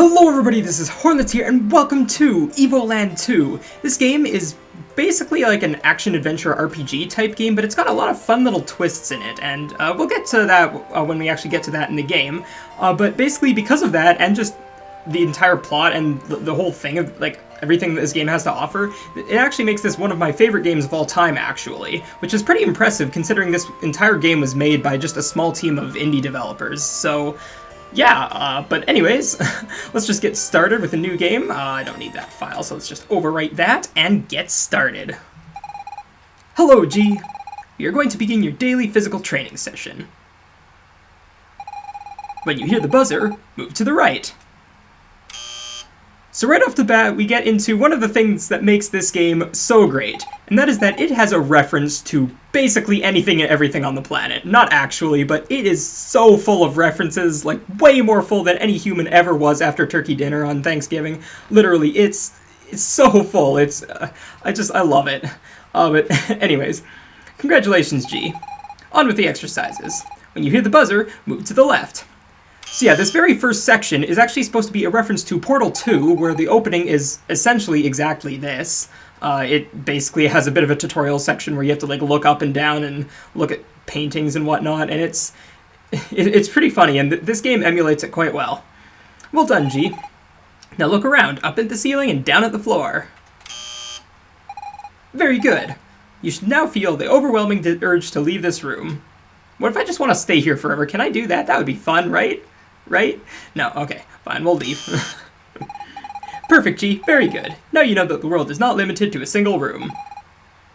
Hello everybody, this is Hornlitz here, and welcome to Evoland 2. This game is basically like an action-adventure RPG type game, but it's got a lot of fun little twists in it, and we'll get to that when we actually get to that in the game. But basically, because of that, and just the entire plot and the whole thing of, like, everything that this game has to offer, it actually makes this one of my favorite games of all time, actually, which is pretty impressive considering this entire game was made by just a small team of indie developers, so... yeah, but anyways, let's just get started with a new game. I don't need that file, so let's just overwrite that and get started. Hello, G. You're going to begin your daily physical training session. When you hear the buzzer, move to the right. So right off the bat, we get into one of the things that makes this game so great, and that is that it has a reference to basically anything and everything on the planet. Not actually, but it is so full of references, like way more full than any human ever was after turkey dinner on Thanksgiving. Literally, it's so full. I love it. But anyways, congratulations, G. On with the exercises. When you hear the buzzer, move to the left. So yeah, this very first section is actually supposed to be a reference to Portal 2, where the opening is essentially exactly this. It basically has a bit of a tutorial section where you have to like look up and down and look at paintings and whatnot, and it's pretty funny, and this game emulates it quite well. Well done, G. Now look around, up at the ceiling and down at the floor. Very good. You should now feel the overwhelming urge to leave this room. What if I just want to stay here forever? Can I do that? That would be fun, right? Right? No, okay, fine, we'll leave. Perfect, G. Very good. Now you know that the world is not limited to a single room.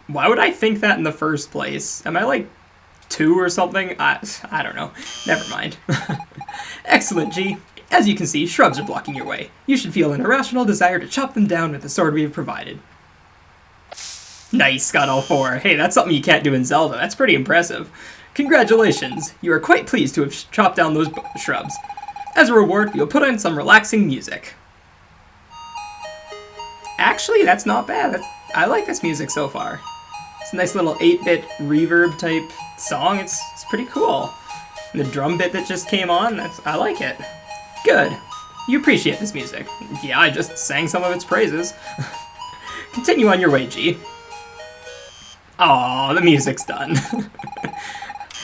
Why would I think that in the first place? Am I like 2 or something? I don't know. Never mind. Excellent, G. As you can see, shrubs are blocking your way. You should feel an irrational desire to chop them down with the sword we have provided. Nice, got all 4. Hey, that's something you can't do in Zelda. That's pretty impressive. Congratulations. You are quite pleased to have chopped down those shrubs. As a reward, we'll put on some relaxing music. Actually, that's not bad. I like this music so far. It's a nice little 8-bit reverb type song. It's pretty cool. And the drum bit that just came on, I like it. Good. You appreciate this music. Yeah, I just sang some of its praises. Continue on your way, G. Aw, the music's done.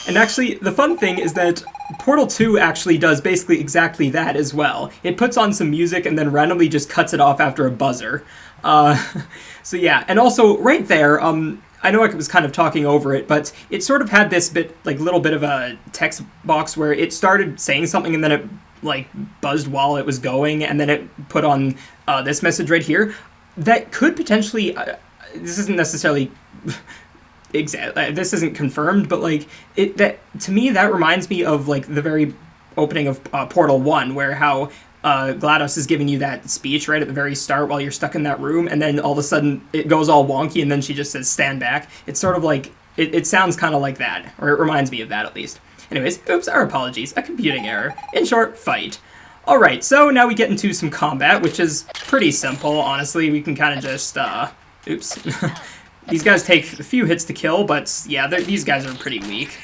And actually, the fun thing is that Portal 2 actually does basically exactly that as well. It puts on some music and then randomly just cuts it off after a buzzer. So yeah, and also right there, I know I was kind of talking over it, but it sort of had this little bit of a text box where it started saying something and then it like buzzed while it was going, and then it put on this message right here that could potentially, this isn't necessarily this isn't confirmed, but like to me that reminds me of like the very opening of Portal 1, where how GLaDOS is giving you that speech right at the very start while you're stuck in that room, and then all of a sudden it goes all wonky and then she just says stand back. It's sort of like it sounds kind of like that, or it reminds me of that at least. Anyways, oops, our apologies, a computing error. In short, fight. Alright, so now we get into some combat, which is pretty simple, honestly. We can kind of just oops. These guys take a few hits to kill, but yeah, these guys are pretty weak.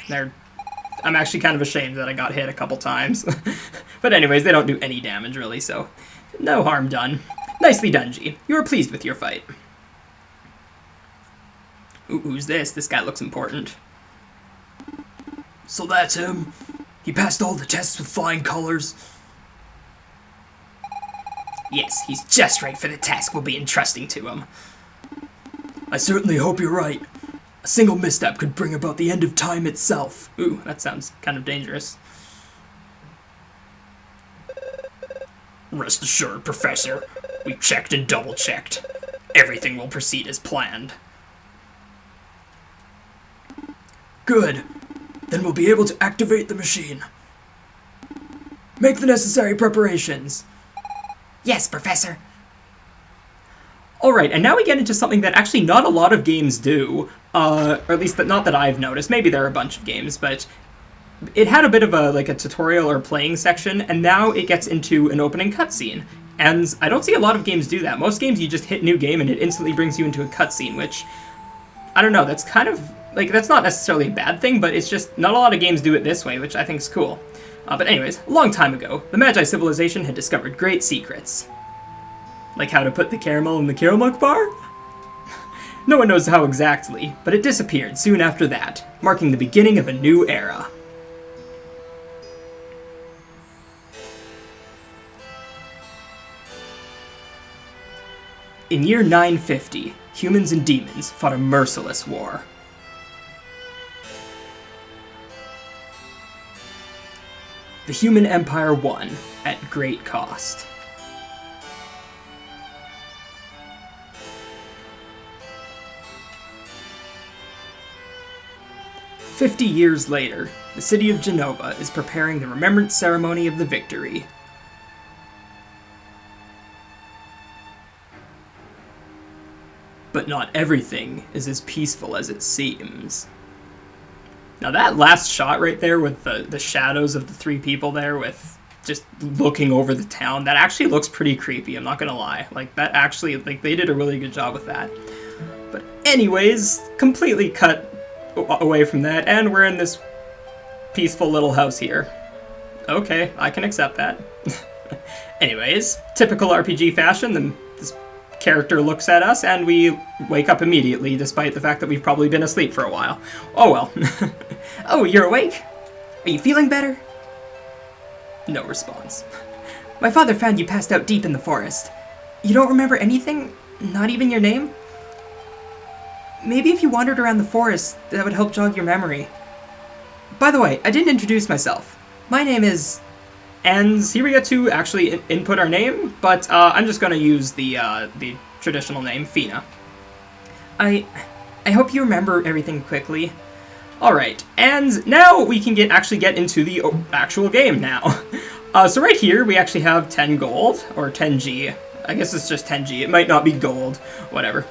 I'm actually kind of ashamed that I got hit a couple times. But anyways, they don't do any damage, really, so no harm done. Nicely done, G. You are pleased with your fight. Ooh, who's this? This guy looks important. So that's him. He passed all the tests with flying colors. Yes, he's just right for the task we'll be entrusting to him. I certainly hope you're right. A single misstep could bring about the end of time itself. Ooh, that sounds kind of dangerous. Rest assured, Professor. We've checked and double-checked. Everything will proceed as planned. Good. Then we'll be able to activate the machine. Make the necessary preparations. Yes, Professor. Alright, and now we get into something that actually not a lot of games do, or at least not that I've noticed. Maybe there are a bunch of games, but it had a bit of a tutorial or playing section, and now it gets into an opening cutscene. And I don't see a lot of games do that. Most games you just hit new game and it instantly brings you into a cutscene, which, I don't know, that's kind of, that's not necessarily a bad thing, but it's just not a lot of games do it this way, which I think is cool. But anyways, a long time ago, the Magi civilization had discovered great secrets. Like how to put the caramel in the caramel bar? No one knows how exactly, but it disappeared soon after that, marking the beginning of a new era. In year 950, humans and demons fought a merciless war. The human empire won, at great cost. "50 years later, the city of Genova is preparing the remembrance ceremony of the victory. But not everything is as peaceful as it seems." Now that last shot right there with the shadows of the three people there with just looking over the town, that actually looks pretty creepy, I'm not gonna lie. Like, that actually, like, they did a really good job with that. But anyways, completely cut away from that, and we're in this peaceful little house here. Okay, I can accept that. Anyways, typical RPG fashion, this character looks at us, and we wake up immediately, despite the fact that we've probably been asleep for a while. Oh well. "Oh, you're awake? Are you feeling better?" No response. "My father found you passed out deep in the forest. You don't remember anything? Not even your name? Maybe if you wandered around the forest, that would help jog your memory. By the way, I didn't introduce myself. My name is..." And here we get to actually input our name, but I'm just going to use the traditional name, Fina. I hope you remember everything quickly. Alright, and now we can actually get into the actual game now. So right here, we actually have 10 gold, or 10G. I guess it's just 10G. It might not be gold. Whatever.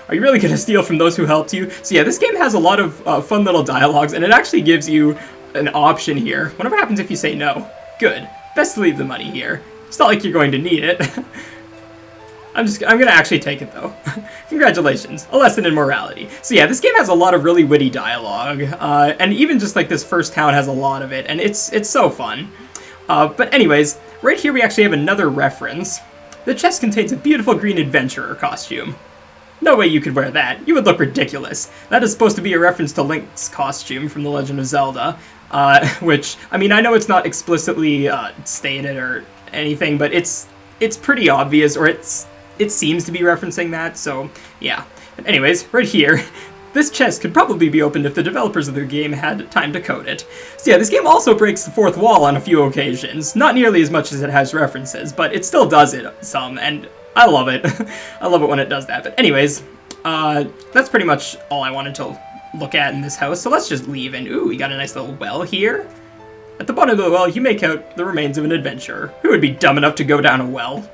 Are you really going to steal from those who helped you? So yeah, this game has a lot of fun little dialogues, and it actually gives you an option here. Whatever happens if you say no. Good. Best to leave the money here. It's not like you're going to need it. I'm gonna actually take it though. Congratulations, a lesson in morality. So yeah, this game has a lot of really witty dialogue, and even just like this first town has a lot of it, and it's so fun. But anyways, right here we actually have another reference. The chest contains a beautiful green adventurer costume. No way you could wear that. You would look ridiculous. That is supposed to be a reference to Link's costume from The Legend of Zelda, which, I mean, I know it's not explicitly stated or anything, but it's pretty obvious, or it seems to be referencing that, so yeah. But anyways, right here, this chest could probably be opened if the developers of the game had time to code it. So yeah, this game also breaks the fourth wall on a few occasions. Not nearly as much as it has references, but it still does it some, and I love it. I love it when it does that. But anyways, that's pretty much all I wanted to look at in this house, so let's just leave. And ooh, we got a nice little well here. At the bottom of the well, you make out the remains of an adventurer. Who would be dumb enough to go down a well?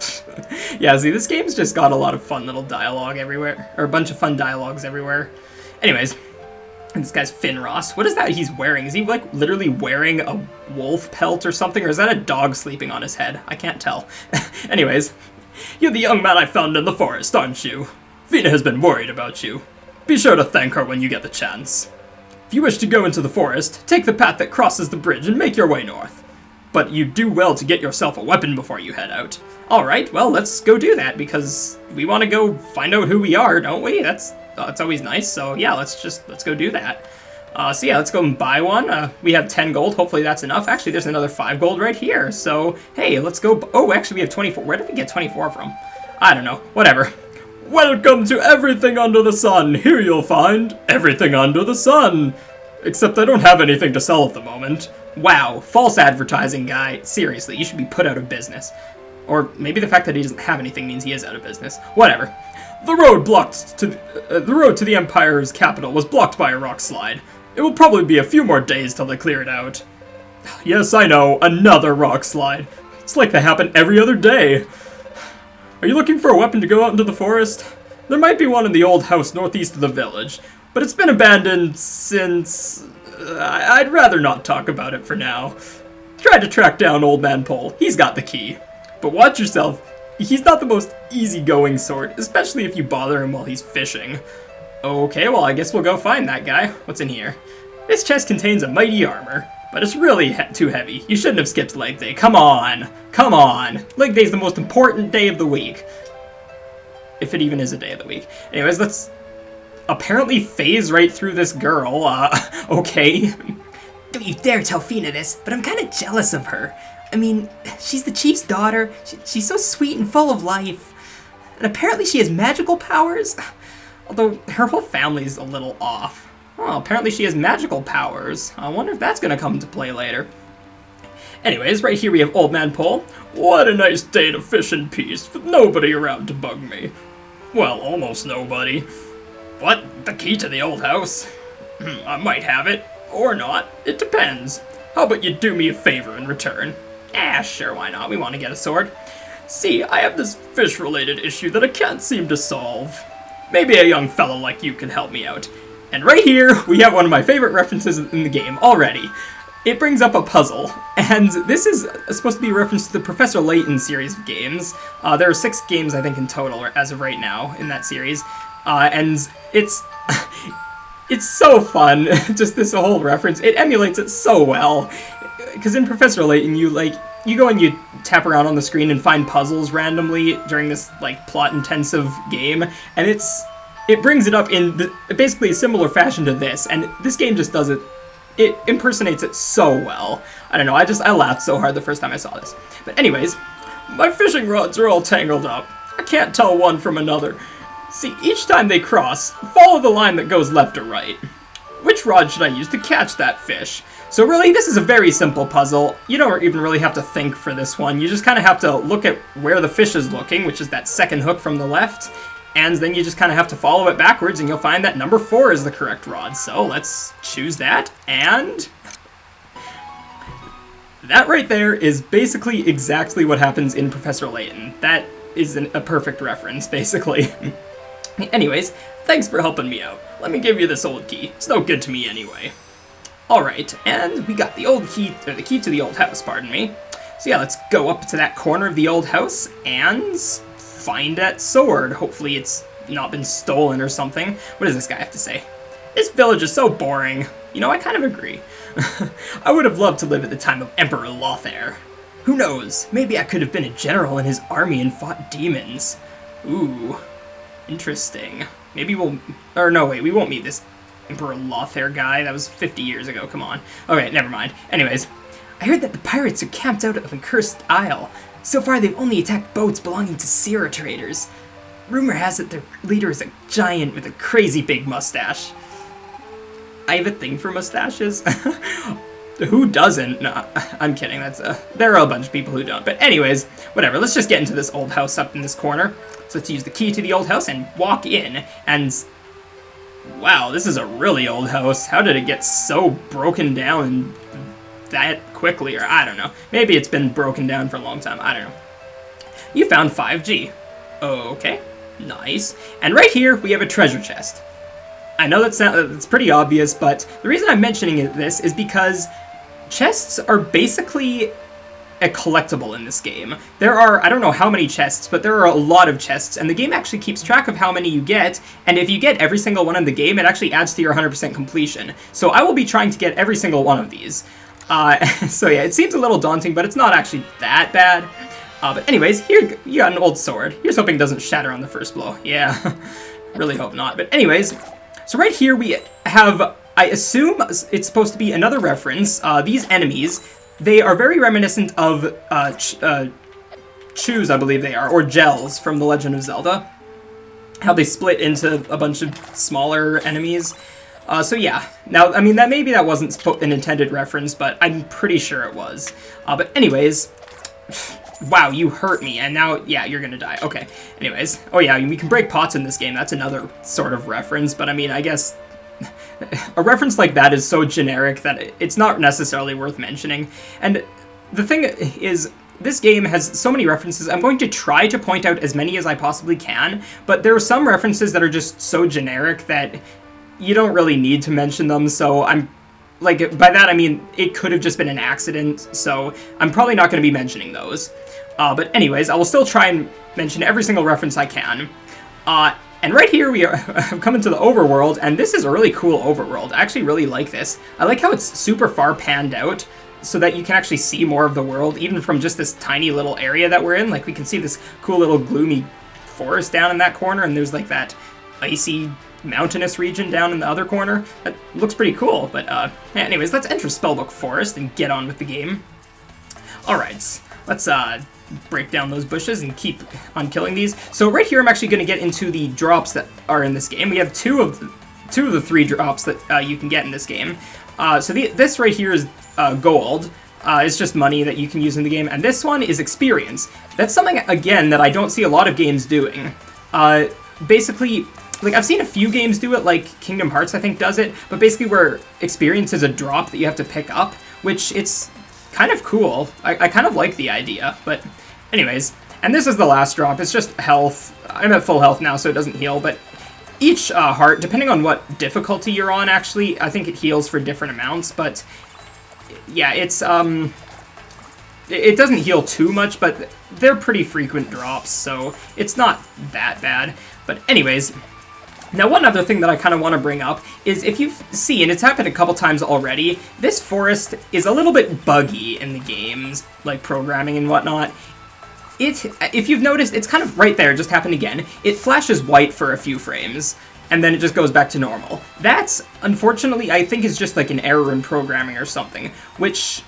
Yeah, see, this game's just got a lot of fun little dialogue everywhere, or a bunch of fun dialogues everywhere. Anyways, this guy's Finross. What is that he's wearing? Is he, like, literally wearing a wolf pelt or something, or is that a dog sleeping on his head? I can't tell. Anyways, you're the young man I found in the forest, aren't you? Fina has been worried about you. Be sure to thank her when you get the chance. If you wish to go into the forest, take the path that crosses the bridge and make your way north. But you do well to get yourself a weapon before you head out. Alright, well, let's go do that, because we want to go find out who we are, don't we? That's always nice, so yeah, let's go do that. So yeah, let's go and buy one. We have 10 gold, hopefully that's enough. Actually, there's another 5 gold right here, so hey, let's go. Oh, actually, we have 24. Where did we get 24 from? I don't know, whatever. Welcome to everything under the sun. Here you'll find everything under the sun. Except I don't have anything to sell at the moment. Wow, false advertising guy. Seriously, you should be put out of business. Or maybe the fact that he doesn't have anything means he is out of business. Whatever. The road to the Empire's capital was blocked by a rock slide. It will probably be a few more days till they clear it out. Yes, I know, another rock slide. It's like they happen every other day. Are you looking for a weapon to go out into the forest? There might be one in the old house northeast of the village, but it's been abandoned since... I'd rather not talk about it for now. Try to track down Old Man Pole. He's got the key. But watch yourself. He's not the most easygoing sort, especially if you bother him while he's fishing. Okay, well, I guess we'll go find that guy. What's in here? This chest contains a mighty armor. but it's really too heavy. You shouldn't have skipped leg day. Come on. Come on. Leg day is the most important day of the week. If it even is a day of the week. Anyways, let's apparently phase right through this girl. Okay. Don't you dare tell Fina this, but I'm kind of jealous of her. I mean, she's the chief's daughter. She's so sweet and full of life. And apparently she has magical powers. Although her whole family's a little off. Oh, apparently she has magical powers. I wonder if that's gonna come into play later. Anyways, right here we have Old Man Pole. What a nice day to fish in peace, with nobody around to bug me. Well, almost nobody. What? The key to the old house? I might have it. Or not. It depends. How about you do me a favor in return? Sure, why not? We want to get a sword. See, I have this fish-related issue that I can't seem to solve. Maybe a young fellow like you can help me out. And right here, we have one of my favorite references in the game already. It brings up a puzzle, and this is supposed to be a reference to the Professor Layton series of games. There are 6 games, I think, in total, as of right now, in that series. And it's... It's so fun, just this whole reference. It emulates it so well. Because in Professor Layton, you go and you tap around on the screen and find puzzles randomly during this, plot-intensive game. And it brings it up in basically a similar fashion to this. And this game just does it. It impersonates it so well. I don't know, I laughed so hard the first time I saw this. But anyways, my fishing rods are all tangled up. I can't tell one from another. See, each time they cross, follow the line that goes left or right. Which rod should I use to catch that fish? So really, this is a very simple puzzle. You don't even really have to think for this one. You just kind of have to look at where the fish is looking, which is that second hook from the left, and then you just kind of have to follow it backwards, and you'll find that number 4 is the correct rod. So let's choose that, and... that right there is basically exactly what happens in Professor Layton. That is a perfect reference, basically. Anyways, thanks for helping me out. Let me give you this old key. It's no good to me anyway. Alright, and we got the key to the old house, pardon me. So yeah, let's go up to that corner of the old house and find that sword. Hopefully it's not been stolen or something. What does this guy have to say? This village is so boring. You know, I kind of agree. I would have loved to live at the time of Emperor Lothair. Who knows, maybe I could have been a general in his army and fought demons. Ooh. Interesting. Maybe we won't meet this Emperor Lothair guy. That was 50 years ago, come on. Okay, never mind. Anyways, I heard that the pirates are camped out at the Cursed Isle. So far, they've only attacked boats belonging to Sierra traders. Rumor has it their leader is a giant with a crazy big mustache. I have a thing for mustaches. Who doesn't? No, I'm kidding. There are a bunch of people who don't. But anyways, whatever. Let's just get into this old house up in this corner. So let's use the key to the old house and walk in. And wow, this is a really old house. How did it get so broken down that quickly? Or I don't know. Maybe it's been broken down for a long time. I don't know. You found 5G. Okay, nice. And right here we have a treasure chest. I know that's pretty obvious, but the reason I'm mentioning this is because chests are basically a collectible in this game. There are, I don't know how many chests, but there are a lot of chests, and the game actually keeps track of how many you get, and if you get every single one in the game, it actually adds to your 100% completion. So I will be trying to get every single one of these. So yeah, it seems a little daunting, but it's not actually that bad. But anyways, here you got an old sword. Here's hoping it doesn't shatter on the first blow. Yeah, really hope not. But anyways, so right here we have, I assume it's supposed to be another reference. These enemies, they are very reminiscent of chews, I believe they are, or gels from The Legend of Zelda. How they split into a bunch of smaller enemies. So yeah, now, I mean, maybe that wasn't an intended reference, but I'm pretty sure it was. But anyways, wow, you hurt me, and now, yeah, you're gonna die. Okay, anyways. Oh yeah, we can break pots in this game. That's another sort of reference, but I mean, I guess a reference like that is so generic that it's not necessarily worth mentioning. And the thing is, this game has so many references. I'm going to try to point out as many as I possibly can, but there are some references that are just so generic that you don't really need to mention them, so I'm by that I mean it could have just been an accident, so I'm probably not going to be mentioning those. But anyways, I will still try and mention every single reference I can. And right here we are coming to the overworld, and this is a really cool overworld. I actually really like this. I like how it's super far panned out, so that you can actually see more of the world, even from just this tiny little area that we're in. Like, we can see this cool little gloomy forest down in that corner, and there's like that icy mountainous region down in the other corner. That looks pretty cool, but anyways, let's enter Spellbook Forest and get on with the game. Alright, let's break down those bushes and keep on killing these. So right here I'm actually going to get into the drops that are in this game. We have two of the three drops that you can get in this game. So this right here is gold. It's just money that you can use in the game, and this one is experience. That's something, again, that I don't see a lot of games doing. Basically, like, I've seen a few games do it, like Kingdom Hearts I think does it, but basically where experience is a drop that you have to pick up, which it's kind of cool. I kind of like the idea, but anyways. And this is the last drop. It's just health. I'm at full health now, so it doesn't heal, but each heart, depending on what difficulty you're on, actually, I think it heals for different amounts, but yeah, it's, it doesn't heal too much, but they're pretty frequent drops, so it's not that bad. But anyways, now one other thing that I kind of want to bring up is, if you've seen, it's happened a couple times already, this forest is a little bit buggy in the game's, like, programming and whatnot. If you've noticed, it's kind of right there, it just happened again. It flashes white for a few frames, and then it just goes back to normal. That's, unfortunately, I think is just like an error in programming or something, which,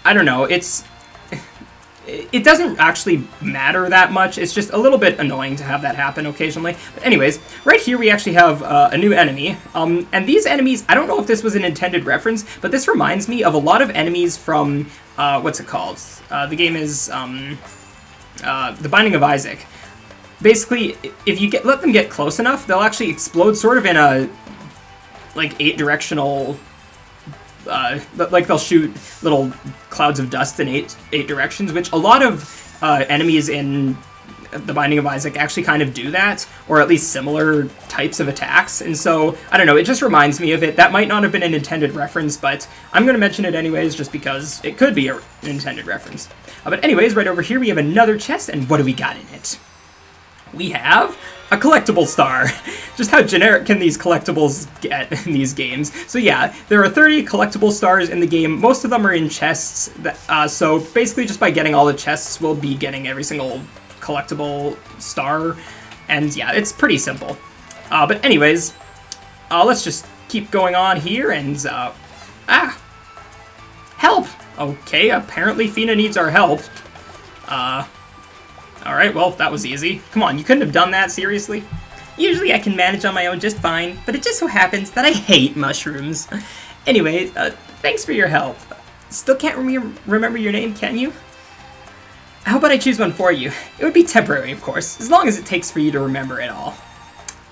I don't know, it doesn't actually matter that much. It's just a little bit annoying to have that happen occasionally. But anyways, right here we actually have a new enemy. And these enemies, I don't know if this was an intended reference, but this reminds me of a lot of enemies from, what's it called? The game is, The Binding of Isaac. Basically, if you let them get close enough, they'll actually explode sort of in a, like, 8-directional... like they'll shoot little clouds of dust in eight directions, which a lot of enemies in The Binding of Isaac actually kind of do that, or at least similar types of attacks, and so, I don't know, it just reminds me of it. That might not have been an intended reference, but I'm going to mention it anyways, just because it could be an intended reference. But anyways, right over here we have another chest, and what do we got in it? We have a collectible star. Just how generic can these collectibles get in these games? So yeah, there are 30 collectible stars in the game. Most of them are in chests. So basically just by getting all the chests, we'll be getting every single collectible star. And yeah, it's pretty simple. But anyways, let's just keep going on here and... help! Okay, apparently Fina needs our help. Alright, well, that was easy. Come on, you couldn't have done that, seriously? Usually I can manage on my own just fine, but it just so happens that I hate mushrooms. Anyway, thanks for your help. Still can't remember your name, can you? How about I choose one for you? It would be temporary, of course, as long as it takes for you to remember it all.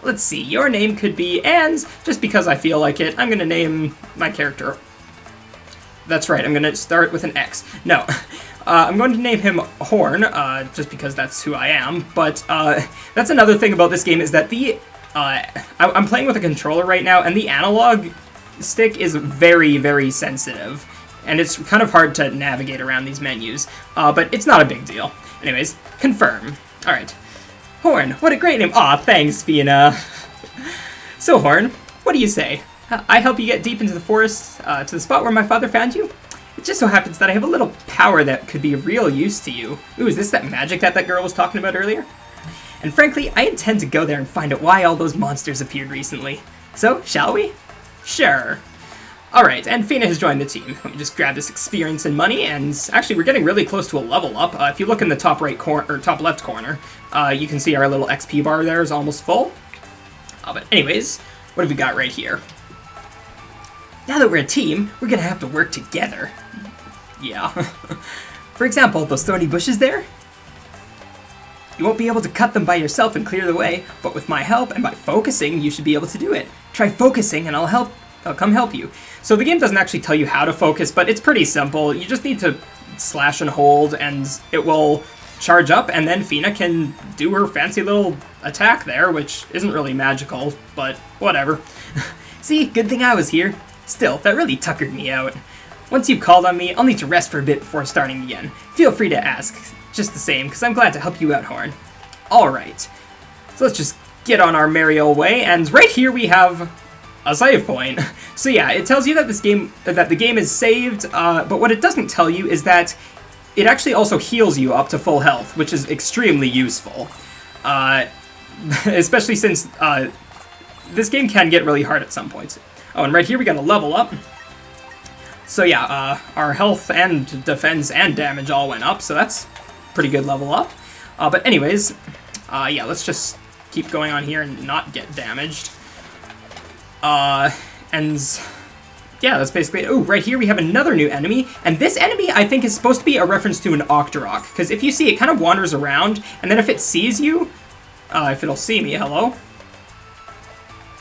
Let's see, your name could be, and just because I feel like it, I'm gonna name my character. That's right, I'm gonna start with an X. No. I'm going to name him Horn, just because that's who I am, but that's another thing about this game is that I'm playing with a controller right now, and the analog stick is very, very sensitive, and it's kind of hard to navigate around these menus, but it's not a big deal. Anyways, confirm. Alright. Horn, what a great name. Aw, thanks, Fina. So, Horn, what do you say? I help you get deep into the forest, to the spot where my father found you? It just so happens that I have a little power that could be of real use to you. Ooh, is this that magic that girl was talking about earlier? And frankly, I intend to go there and find out why all those monsters appeared recently. So, shall we? Sure. Alright, and Fina has joined the team. Let me just grab this experience and money, and actually we're getting really close to a level up. If you look in the top right corner, or top left corner, you can see our little XP bar there is almost full. But anyways, what have we got right here? Now that we're a team, we're gonna have to work together. Yeah. For example, those thorny bushes there? You won't be able to cut them by yourself and clear the way, but with my help and by focusing, you should be able to do it. Try focusing and I'll come help you. So the game doesn't actually tell you how to focus, but it's pretty simple. You just need to slash and hold and it will charge up, and then Fina can do her fancy little attack there, which isn't really magical, but whatever. See, good thing I was here. Still, that really tuckered me out. Once you've called on me, I'll need to rest for a bit before starting again. Feel free to ask, just the same, because I'm glad to help you out, Horn. Alright, so let's just get on our merry old way, and right here we have a save point. So yeah, it tells you that the game is saved, but what it doesn't tell you is that it actually also heals you up to full health, which is extremely useful. Especially since this game can get really hard at some points. Oh, and right here we got a level up. So yeah, our health and defense and damage all went up, so that's pretty good level up. But anyways, yeah, let's just keep going on here and not get damaged. And yeah, that's basically it. Oh, right here we have another new enemy, and this enemy I think is supposed to be a reference to an Octorok, because if you see, it kind of wanders around, and then if it sees you, if it'll see me, hello?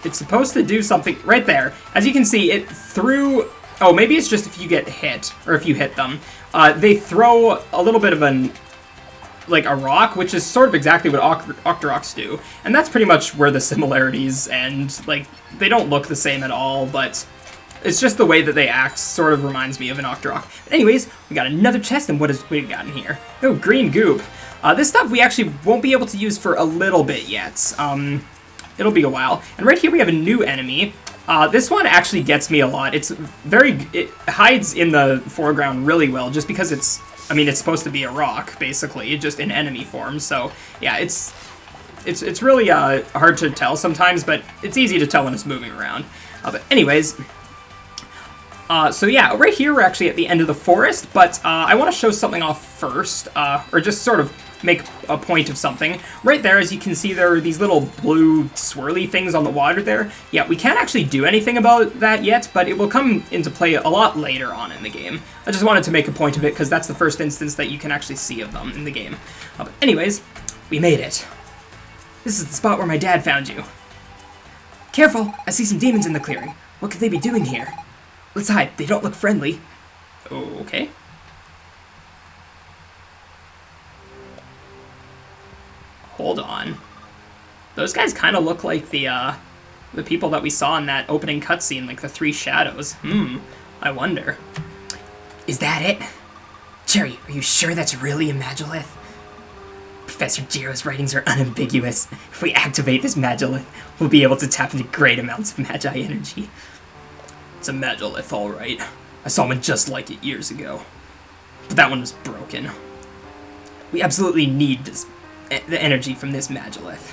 It's supposed to do something right there. As you can see, it threw... Oh, maybe it's just if you get hit, or if you hit them. They throw a little bit of like a rock, which is sort of exactly what Octoroks do. And that's pretty much where the similarities end. Like, they don't look the same at all, but it's just the way that they act sort of reminds me of an Octorok. But anyways, we got another chest, and what have we got in here? Oh, green goop. This stuff we actually won't be able to use for a little bit yet. It'll be a while. And right here we have a new enemy. This one actually gets me a lot. It hides in the foreground really well, just because it's supposed to be a rock, basically, just in enemy form. So yeah, it's really hard to tell sometimes, but it's easy to tell when it's moving around. But anyways, so yeah, right here we're actually at the end of the forest, but I want to show something off first, or just sort of make a point of something. Right there, as you can see, there are these little blue swirly things on the water there. Yeah, we can't actually do anything about that yet, but it will come into play a lot later on in the game. I just wanted to make a point of it, because that's the first instance that you can actually see of them in the game. But anyways, we made it. This is the spot where my dad found you. Careful, I see some demons in the clearing. What could they be doing here? Let's hide, they don't look friendly. Okay. Hold on. Those guys kind of look like the people that we saw in that opening cutscene, like the three shadows. I wonder. Is that it? Cherry, are you sure that's really a Magilith? Professor Jiro's writings are unambiguous. If we activate this Magilith, we'll be able to tap into great amounts of Magi energy. It's a Magilith, alright. I saw one just like it years ago. But that one was broken. We absolutely need the energy from this Magilith.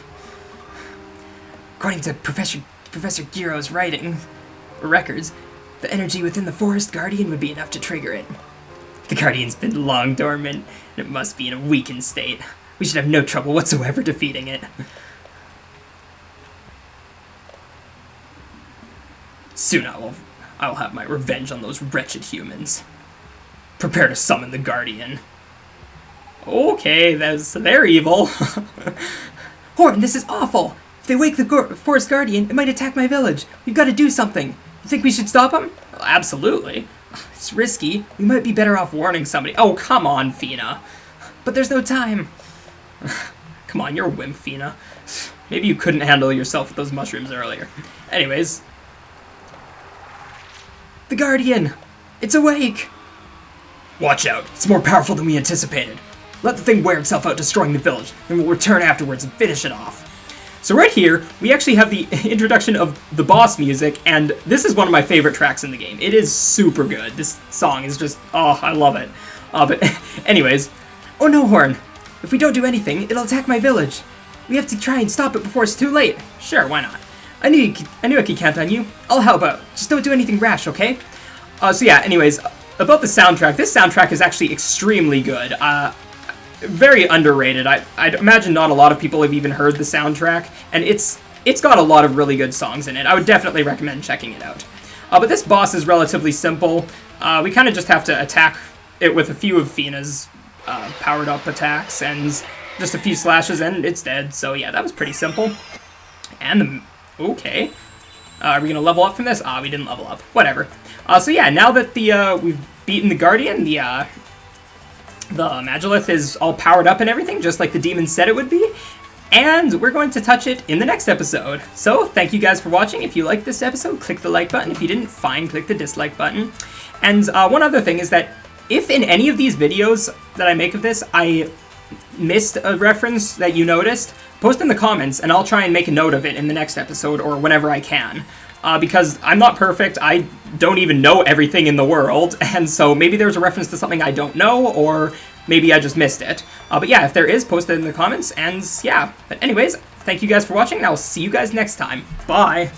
According to Professor Giro's records, the energy within the Forest Guardian would be enough to trigger it. The Guardian's been long dormant, and it must be in a weakened state. We should have no trouble whatsoever defeating it. Soon I will have my revenge on those wretched humans. Prepare to summon the Guardian. Okay, they're evil. Horn, this is awful! If they wake the Forest Guardian, it might attack my village. We've got to do something. You think we should stop them? Well, absolutely. It's risky. We might be better off warning somebody. Oh, come on, Fina. But there's no time. Come on, you're a wimp, Fina. Maybe you couldn't handle yourself with those mushrooms earlier. Anyways. The Guardian! It's awake! Watch out. It's more powerful than we anticipated. Let the thing wear itself out destroying the village, then we'll return afterwards and finish it off. So right here, we actually have the introduction of the boss music, and this is one of my favorite tracks in the game. It is super good. This song is just, oh, I love it. But anyways, oh no, Horn. If we don't do anything, it'll attack my village. We have to try and stop it before it's too late. Sure, why not? I knew I could count on you. I'll help out. Just don't do anything rash, okay? So yeah, anyways, about the soundtrack, this soundtrack is actually extremely good. Very underrated. I'd imagine not a lot of people have even heard the soundtrack, and it's got a lot of really good songs in it. I would definitely recommend checking it out. But this boss is relatively simple. We kind of just have to attack it with a few of Fina's powered up attacks, and just a few slashes, and it's dead. So yeah, that was pretty simple. And okay. Are we gonna level up from this? We didn't level up. Whatever. So yeah, now that we've beaten the Guardian, the Magilith is all powered up and everything, just like the demon said it would be, and we're going to touch it in the next episode. So, thank you guys for watching. If you liked this episode, click the like button. If you didn't, fine, click the dislike button. And one other thing is that if in any of these videos that I make of this, I missed a reference that you noticed, post in the comments, and I'll try and make a note of it in the next episode or whenever I can. Because I'm not perfect, I don't even know everything in the world, and so maybe there's a reference to something I don't know, or maybe I just missed it. But yeah, if there is, post it in the comments, and yeah. But anyways, thank you guys for watching, and I'll see you guys next time. Bye!